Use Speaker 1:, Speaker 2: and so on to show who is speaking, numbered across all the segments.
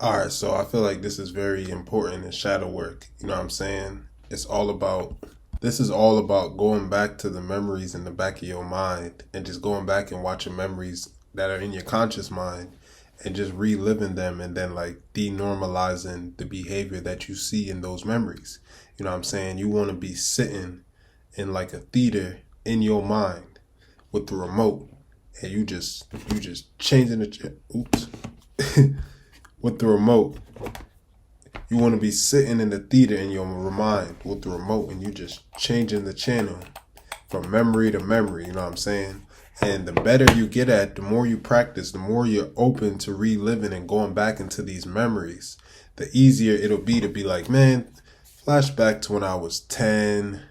Speaker 1: All right, so I feel like this is very important in shadow work. You know what I'm saying? It's all about this is all about going back to the memories in the back of your mind and just going back and watching memories that are in your conscious mind and just reliving them and then like denormalizing the behavior that you see in those memories. You know what I'm saying? You want to be sitting in like a theater in your mind with the remote and you just changing oops with the remote. You want to be sitting in the theater in your mind with the remote and you just changing the channel from memory to memory, you know what I'm saying? And the better you get at, the more you practice, the more you're open to reliving and going back into these memories, the easier it'll be to be like, man, flashback to when I was 10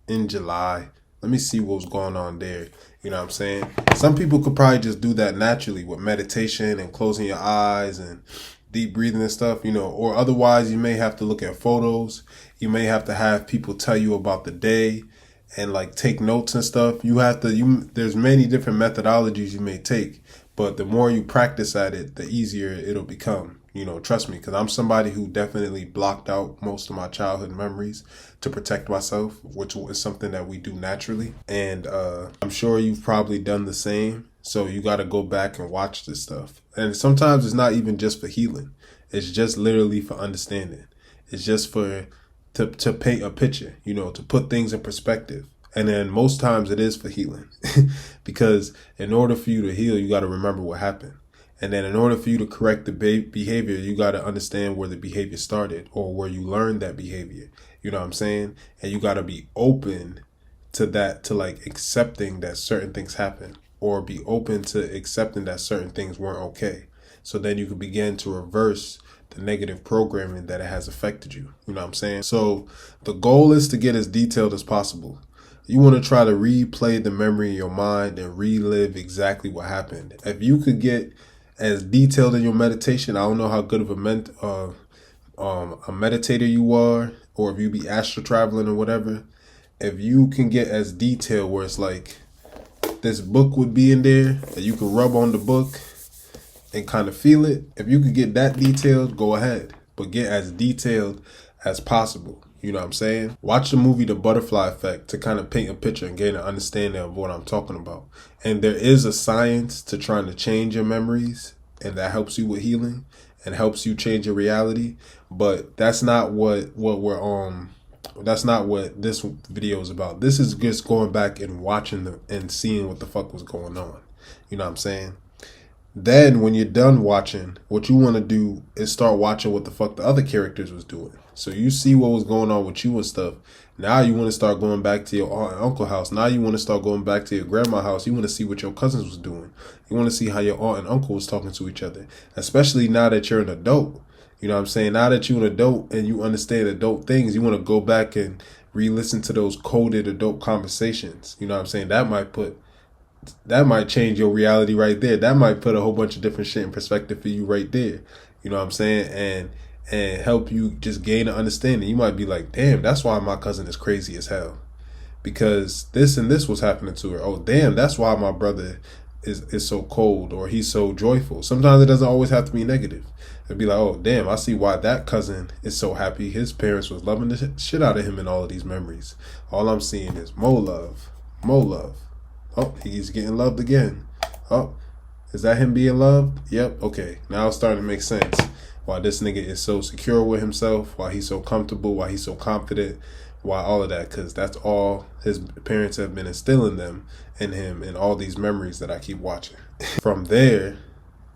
Speaker 1: in July. Let me see what was going on there. You know what I'm saying? Some people could probably just do that naturally with meditation and closing your eyes and deep breathing and stuff, you know, or otherwise you may have to look at photos. You may have to have people tell you about the day and like take notes and stuff. There's many different methodologies you may take, but the more you practice at it, the easier it'll become. You know, trust me, because I'm somebody who definitely blocked out most of my childhood memories to protect myself, which is something that we do naturally. And I'm sure you've probably done the same. So you got to go back and watch this stuff. And sometimes it's not even just for healing. It's just literally for understanding. It's just for to paint a picture, you know, to put things in perspective. And then most times it is for healing because in order for you to heal, you got to remember what happened. And then in order for you to correct the behavior, you got to understand where the behavior started or where you learned that behavior. You know what I'm saying? And you got to be open to that, to like accepting that certain things happen or be open to accepting that certain things weren't okay. So then you can begin to reverse the negative programming that it has affected you. You know what I'm saying? So the goal is to get as detailed as possible. You want to try to replay the memory in your mind and relive exactly what happened. If you could get as detailed in your meditation, I don't know how good of a meditator you are, or if you be astral traveling or whatever. If you can get as detailed where it's like this book would be in there, and you can rub on the book and kind of feel it. If you could get that detailed, go ahead, but get as detailed as possible. You know what I'm saying? Watch the movie The Butterfly Effect to kind of paint a picture and gain an understanding of what I'm talking about. And there is a science to trying to change your memories, and that helps you with healing and helps you change your reality. But that's not what that's not what this video is about. This is just going back and watching and seeing what the fuck was going on. You know what I'm saying? Then when you're done watching, what you want to do is start watching what the fuck the other characters was doing. So you see what was going on with you and stuff. Now you want to start going back to your aunt and uncle house. Now you want to start going back to your grandma house. You want to see what your cousins was doing. You want to see how your aunt and uncle was talking to each other. Especially now that you're an adult. You know what I'm saying? Now that you're an adult and you understand adult things, you want to go back and re-listen to those coded adult conversations. You know what I'm saying? That might change your reality right there. That might put a whole bunch of different shit in perspective for you right there. You know what I'm saying? And help you just gain an understanding. You might be like, damn, that's why my cousin is crazy as hell. Because this and this was happening to her. Oh, damn, that's why my brother is so cold or he's so joyful. Sometimes it doesn't always have to be negative. It'd be like, oh, damn, I see why that cousin is so happy. His parents was loving the shit out of him in all of these memories. All I'm seeing is more love, more love. Oh, he's getting loved again. Oh, is that him being loved? Yep. Okay. Now it's starting to make sense. Why this nigga is so secure with himself, why he's so comfortable, why he's so confident, why all of that. Because that's all his parents have been instilling them in him in all these memories that I keep watching. From there,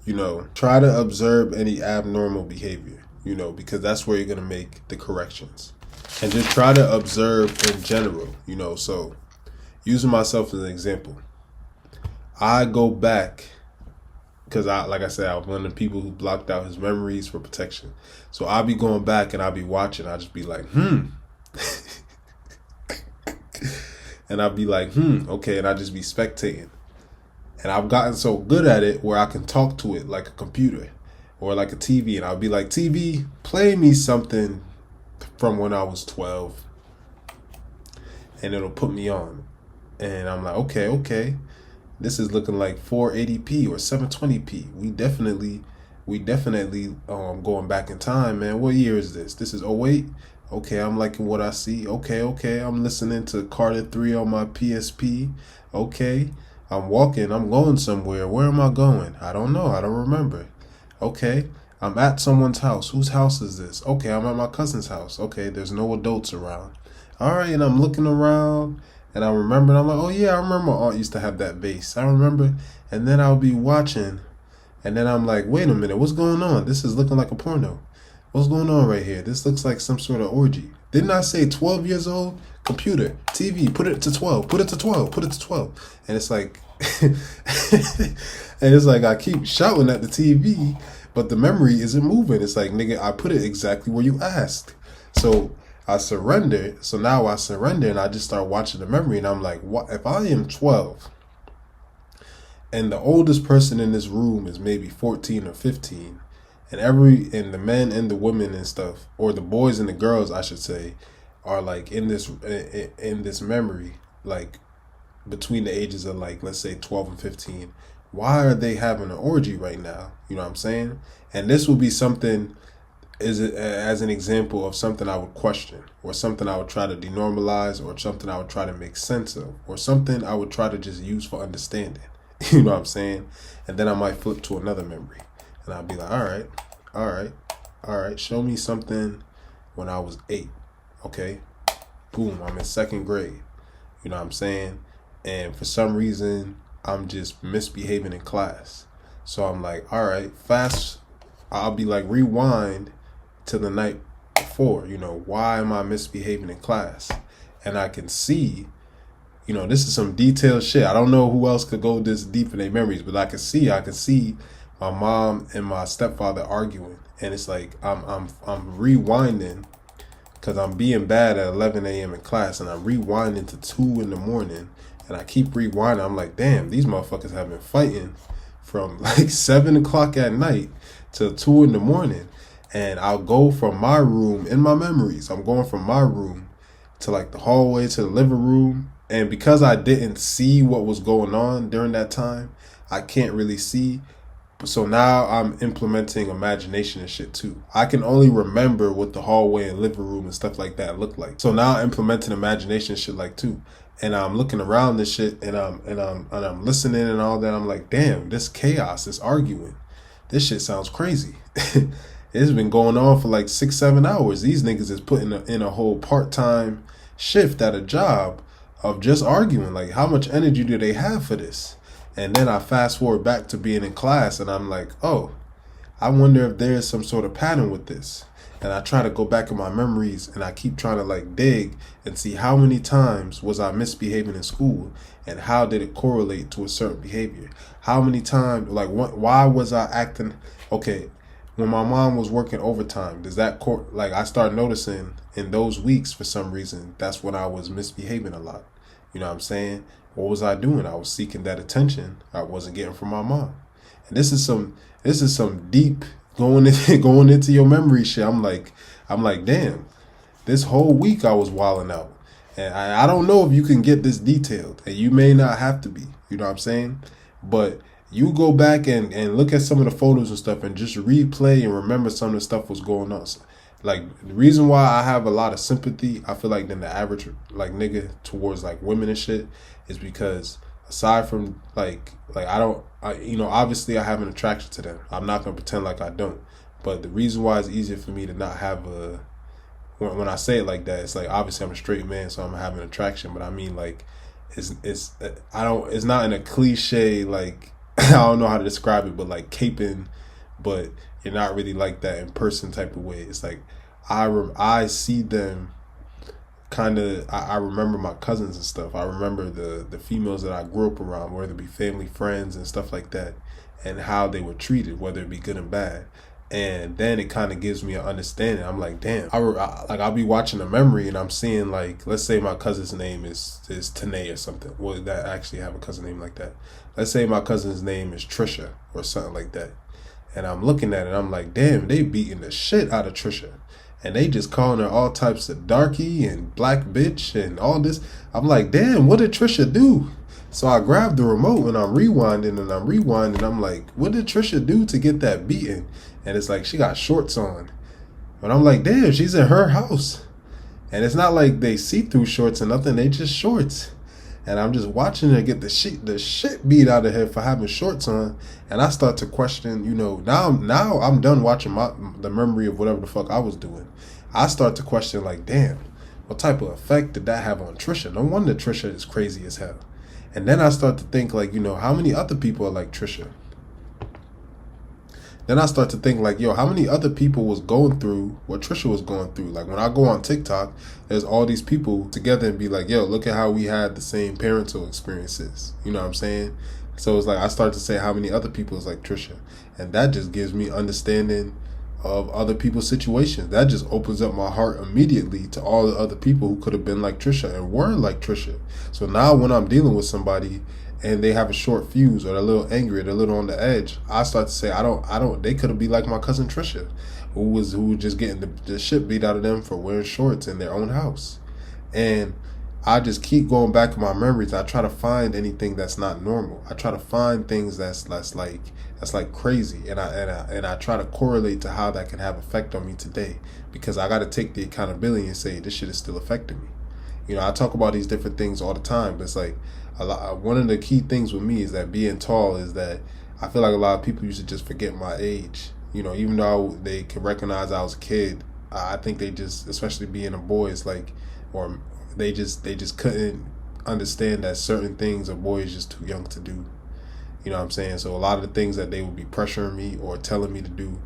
Speaker 1: you know, try to observe any abnormal behavior, you know, because that's where you're going to make the corrections. And just try to observe in general, you know. So using myself as an example, I go back because like I said, I was one of the people who blocked out his memories for protection. So I'll be going back and I'll be watching. I'll just be like, and I'll be like, okay. And I'll just be spectating. And I've gotten so good at it where I can talk to it like a computer or like a TV. And I'll be like, TV, play me something from when I was 12. And it'll put me on. And I'm like, okay. This is looking like 480p or 720p. We definitely we definitely going back in time, man. What year is this? This is '08. Okay, I'm liking what I see. Okay, I'm listening to Carter 3 on my PSP. Okay, I'm walking, I'm going somewhere. Where am I going? I don't know. I don't remember. Okay, I'm at someone's house. Whose house is this? Okay, I'm at my cousin's house. Okay, there's no adults around. All right, and I'm looking around and I remember, I'm like, oh yeah, I remember my aunt used to have that bass. I remember. And then I'll be watching and then I'm like, wait a minute, what's going on? This is looking like a porno. What's going on right here? This looks like some sort of orgy. Didn't I say 12 years old? Computer, TV, put it to 12, put it to 12, put it to 12. And it's like, and it's like I keep shouting at the TV, but the memory isn't moving. It's like, nigga, I put it exactly where you asked. So I surrender. So now I surrender and I just start watching the memory and I'm like, what if I am 12 and the oldest person in this room is maybe 14 or 15 and the men and the women and stuff, or the boys and the girls, I should say, are like in this memory, like between the ages of like, let's say 12 and 15. Why are they having an orgy right now? You know what I'm saying? And this will be something as an example of something I would question, or something I would try to denormalize, or something I would try to make sense of, or something I would try to just use for understanding. You know what I'm saying? And then I might flip to another memory and I'll be like, all right, show me something when I was 8. Okay, boom, I'm in 2nd grade. You know what I'm saying? And for some reason, I'm just misbehaving in class. So I'm like, all right, I'll be like, rewind to the night before. You know, why am I misbehaving in class? And I can see, you know, this is some detailed shit. I don't know who else could go this deep in their memories, but I can see my mom and my stepfather arguing. And it's like, I'm rewinding, because I'm being bad at 11 a.m. in class, and I'm rewinding to 2 in the morning, and I keep rewinding. I'm like, damn, these motherfuckers have been fighting from like 7 o'clock at night till 2 in the morning. And I'll go from my room in my memories. I'm going from my room to like the hallway to the living room. And because I didn't see what was going on during that time, I can't really see. So now I'm implementing imagination and shit too. I can only remember what the hallway and living room and stuff like that look like. So now I'm implementing imagination and shit like too. And I'm looking around this shit and I'm listening and all that. I'm like, damn, this chaos, this arguing, this shit sounds crazy. It's been going on for like 6-7 hours. These niggas is putting in a whole part-time shift at a job of just arguing. Like, how much energy do they have for this? And then I fast forward back to being in class and I'm like, oh, I wonder if there's some sort of pattern with this. And I try to go back in my memories and I keep trying to like dig and see how many times was I misbehaving in school and how did it correlate to a certain behavior? How many times, like, why was I acting? Okay, when my mom was working overtime, does that like, I start noticing in those weeks for some reason, that's when I was misbehaving a lot. You know what I'm saying? What was I doing? I was seeking that attention I wasn't getting from my mom. And this is some deep going into your memory shit. I'm like, damn, this whole week I was wilding out. And I don't know if you can get this detailed, and you may not have to be, you know what I'm saying? But you go back and look at some of the photos and stuff and just replay and remember some of the stuff was going on. Like, the reason why I have a lot of sympathy, I feel like, than the average, like, nigga towards, like, women and shit, is because aside from, like obviously I have an attraction to them. I'm not going to pretend like I don't. But the reason why it's easier for me to not have when I say it like that, it's like, obviously I'm a straight man, so I'm having an attraction. But I mean, like, it's not in a cliche, like, I don't know how to describe it, but like caping, but you're not really like that in person type of way. It's like I see them kind of. I remember my cousins and stuff. I remember the females that I grew up around, whether it be family, friends, and stuff like that, and how they were treated, whether it be good and bad. And then it kind of gives me an understanding. I'm like, damn. I'll be watching a memory and I'm seeing, like, let's say my cousin's name is Tanae or something. Well, that actually have a cousin name like that. Let's say my cousin's name is Trisha or something like that. And I'm looking at it and I'm like, damn, they beating the shit out of Trisha. And they just calling her all types of darky and black bitch and all this. I'm like, damn, what did Trisha do? So I grabbed the remote and I'm rewinding and I'm rewinding. I'm like, what did Trisha do to get that beating? And it's like she got shorts on. But I'm like, damn, she's in her house. And it's not like they see-through shorts or nothing. They just shorts. And I'm just watching her get the shit beat out of her for having shorts on. And I start to question, now I'm done watching the memory of whatever the fuck I was doing. I start to question, like, damn, what type of effect did that have on Trisha? No wonder Trisha is crazy as hell. And then I start to think, like, how many other people are like Trisha? Then I start to think, like, how many other people was going through what Trisha was going through? Like, when I go on TikTok, there's all these people together and be like, look at how we had the same parental experiences. You know what I'm saying? So it's like I start to say how many other people is like Trisha. And that just gives me understanding of other people's situations. That just opens up my heart immediately to all the other people who could have been like Trisha and were like Trisha. So now when I'm dealing with somebody and they have a short fuse or they're a little angry or they're a little on the edge, I start to say, they could have been like my cousin Trisha, who was just getting the shit beat out of them for wearing shorts in their own house. And I just keep going back in my memories. I try to find anything that's not normal. I try to find things that's like crazy, and I try to correlate to how that can have effect on me today, because I got to take the accountability and say this shit is still affecting me. I talk about these different things all the time, but it's like one of the key things with me is that being tall is that I feel like a lot of people used to just forget my age. Even though they can recognize I was a kid, I think they just, especially being a boy, it's like, or they just couldn't understand that certain things a boy is just too young to do. You know what I'm saying? So a lot of the things that they would be pressuring me or telling me to do,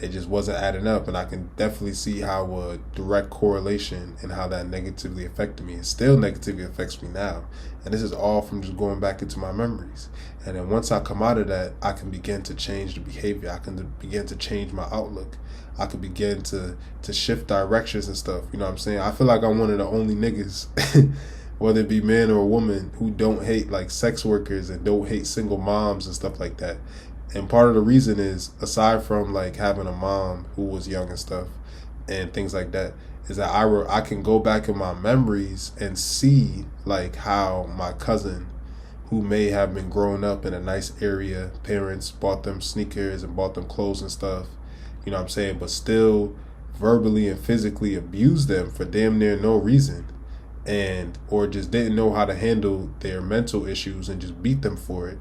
Speaker 1: it just wasn't adding up. And I can definitely see how a direct correlation and how that negatively affected me. It still negatively affects me now. And this is all from just going back into my memories. And then once I come out of that, I can begin to change the behavior. I can begin to change my outlook. I could begin to shift directions and stuff. You know what I'm saying? I feel like I'm one of the only niggas, whether it be man or a woman, who don't hate like sex workers and don't hate single moms and stuff like that. And part of the reason is, aside from like having a mom who was young and stuff and things like that, is that I can go back in my memories and see like how my cousin, who may have been growing up in a nice area, parents bought them sneakers and bought them clothes and stuff, you know what I'm saying, but still verbally and physically abused them for damn near no reason, or just didn't know how to handle their mental issues and just beat them for it.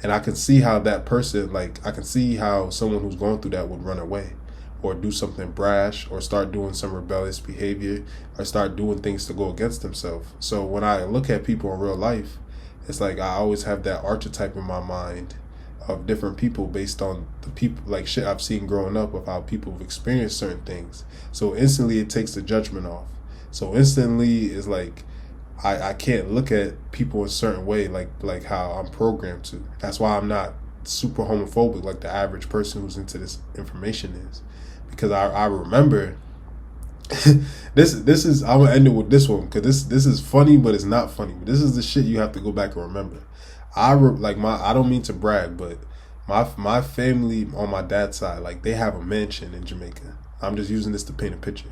Speaker 1: And I can see how that person, like, I can see how someone who's going through that would run away or do something brash or start doing some rebellious behavior or start doing things to go against themselves. So when I look at people in real life, it's like I always have that archetype in my mind of different people based on the people, like shit I've seen growing up, of how people have experienced certain things. So instantly it takes the judgment off. So instantly is like I can't look at people a certain way like how I'm programmed to. That's why I'm not super homophobic like the average person who's into this information is. Because I remember this is, I'm gonna end it with this one, because this is funny, but it's not funny. This is the shit you have to go back and remember. I don't mean to brag, but my family on my dad's side, like, they have a mansion in Jamaica. I'm just using this to paint a picture.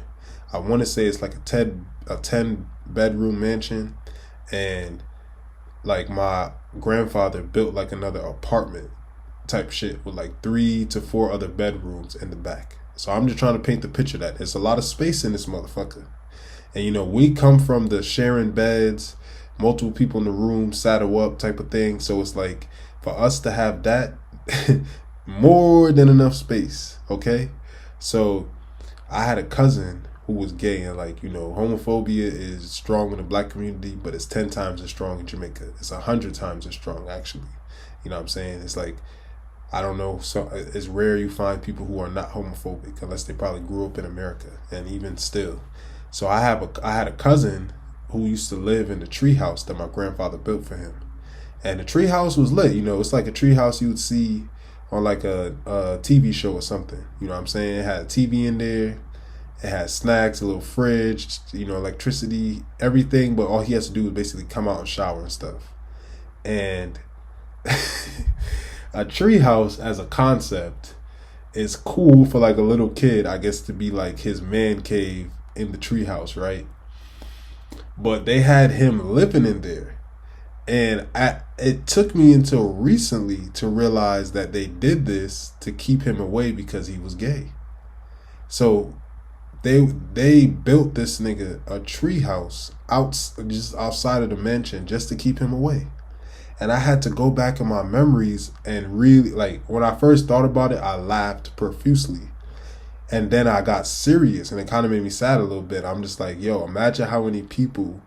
Speaker 1: I want to say it's like a 10 bedroom mansion, and like my grandfather built like another apartment type shit with like 3 to 4 other bedrooms in the back. So I'm just trying to paint the picture that there's a lot of space in this motherfucker. And we come from the sharing beds, multiple people in the room, saddle up type of thing. So it's like, for us to have that, more than enough space, okay? So I had a cousin who was gay, and like, homophobia is strong in the black community, but it's 10 times as strong in Jamaica. It's 100 times as strong, actually. You know what I'm saying? It's like, I don't know, so it's rare you find people who are not homophobic unless they probably grew up in America, and even still. So I had a cousin who used to live in the treehouse that my grandfather built for him. And the treehouse was lit, it's like a treehouse you would see on like a TV show or something. You know what I'm saying? It had a TV in there, it had snacks, a little fridge, electricity, everything, but all he has to do is basically come out and shower and stuff. And a treehouse as a concept is cool for like a little kid, I guess, to be like his man cave in the treehouse, right? But they had him living in there, And it took me until recently to realize that they did this to keep him away because he was gay. So they built this nigga a treehouse just outside of the mansion just to keep him away. And I had to go back in my memories and really, like, when I first thought about it, I laughed profusely. And then I got serious, and it kind of made me sad a little bit. I'm just like, yo, imagine how many people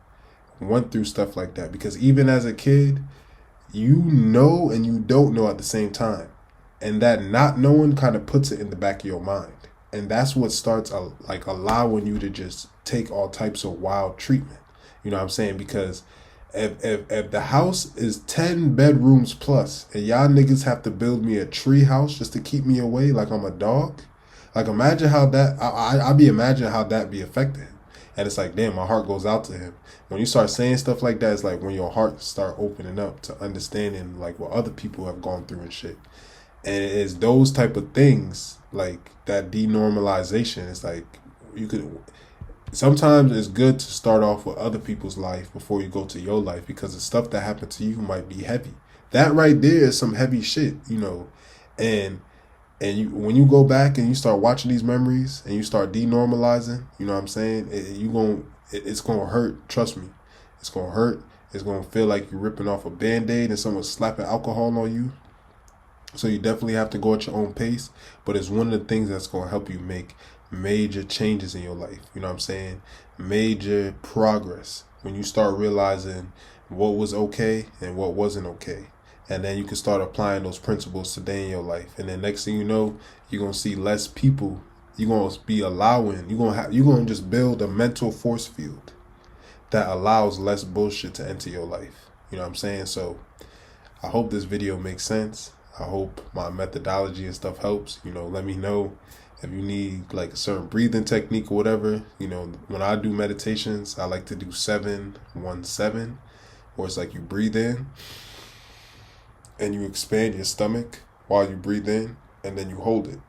Speaker 1: went through stuff like that. Because even as a kid, you know and you don't know at the same time. And that not knowing kind of puts it in the back of your mind. And that's what starts like allowing you to just take all types of wild treatment. You know what I'm saying? Because if the house is 10 bedrooms plus and y'all niggas have to build me a tree house just to keep me away like I'm a dog, like imagine how that, I be imagining how that be affecting. And it's like, damn, my heart goes out to him. When you start saying stuff like that, it's like when your heart start opening up to understanding like what other people have gone through and shit. And it's those type of things, like that denormalization. It's like you could, sometimes it's good to start off with other people's life before you go to your life, because the stuff that happened to you might be heavy. That right there is some heavy shit, you know. And when you go back and you start watching these memories and you start denormalizing, you know what I'm saying? It's gonna hurt. Trust me, it's gonna hurt. It's gonna feel like you're ripping off a Band-Aid and someone's slapping alcohol on you. So you definitely have to go at your own pace, but it's one of the things that's gonna help you make major changes in your life. You know what I'm saying? Major progress when you start realizing what was okay and what wasn't okay. And then you can start applying those principles today in your life. And then next thing you know, you're gonna see less people. You're gonna be allowing. You're gonna just build a mental force field that allows less bullshit to enter your life. You know what I'm saying? So I hope this video makes sense. I hope my methodology and stuff helps. You know, let me know if you need like a certain breathing technique or whatever. You know, when I do meditations, I like to do 7-1-7, where it's like you breathe in and you expand your stomach while you breathe in, and then you hold it.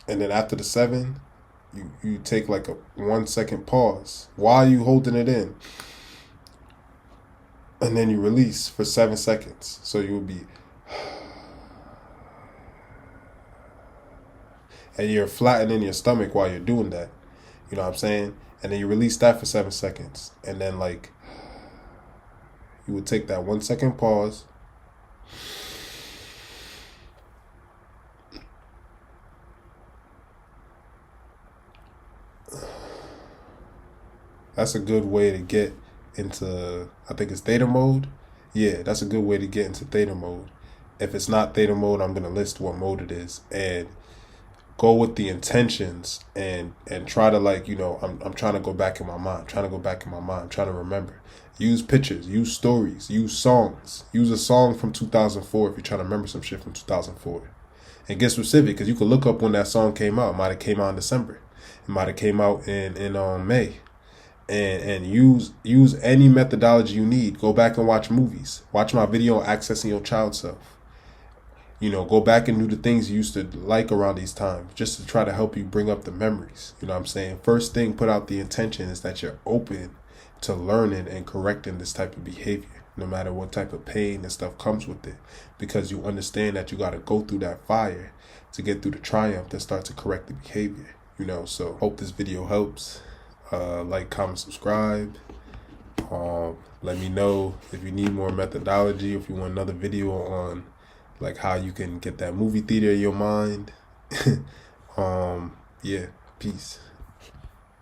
Speaker 1: And then after the 7, you take like a 1 second pause while you holding it in. And then you release for 7 seconds. So you'll be, and you're flattening your stomach while you're doing that. You know what I'm saying? And then you release that for 7 seconds. And then like, you would take that 1 second pause. That's a good way to get into, I think it's theta mode. Yeah, that's a good way to get into theta mode. If it's not theta mode, I'm going to list what mode it is. And go with the intentions and try to, like, you know, I'm trying to go back in my mind, trying to remember. Use pictures, use stories, use songs. Use a song from 2004 if you're trying to remember some shit from 2004. And get specific, because you can look up when that song came out. It might have came out in December. It might have came out in May. And use any methodology you need. Go back and watch movies. Watch my video on accessing your child self. You know, go back and do the things you used to like around these times, just to try to help you bring up the memories. You know what I'm saying? First thing, put out the intention is that you're open to learning and correcting this type of behavior, no matter what type of pain and stuff comes with it, because you understand that you got to go through that fire to get through the triumph that start to correct the behavior. You know, so hope this video helps. Like, comment, subscribe. Let me know if you need more methodology, if you want another video on like how you can get that movie theater in your mind. Yeah, peace.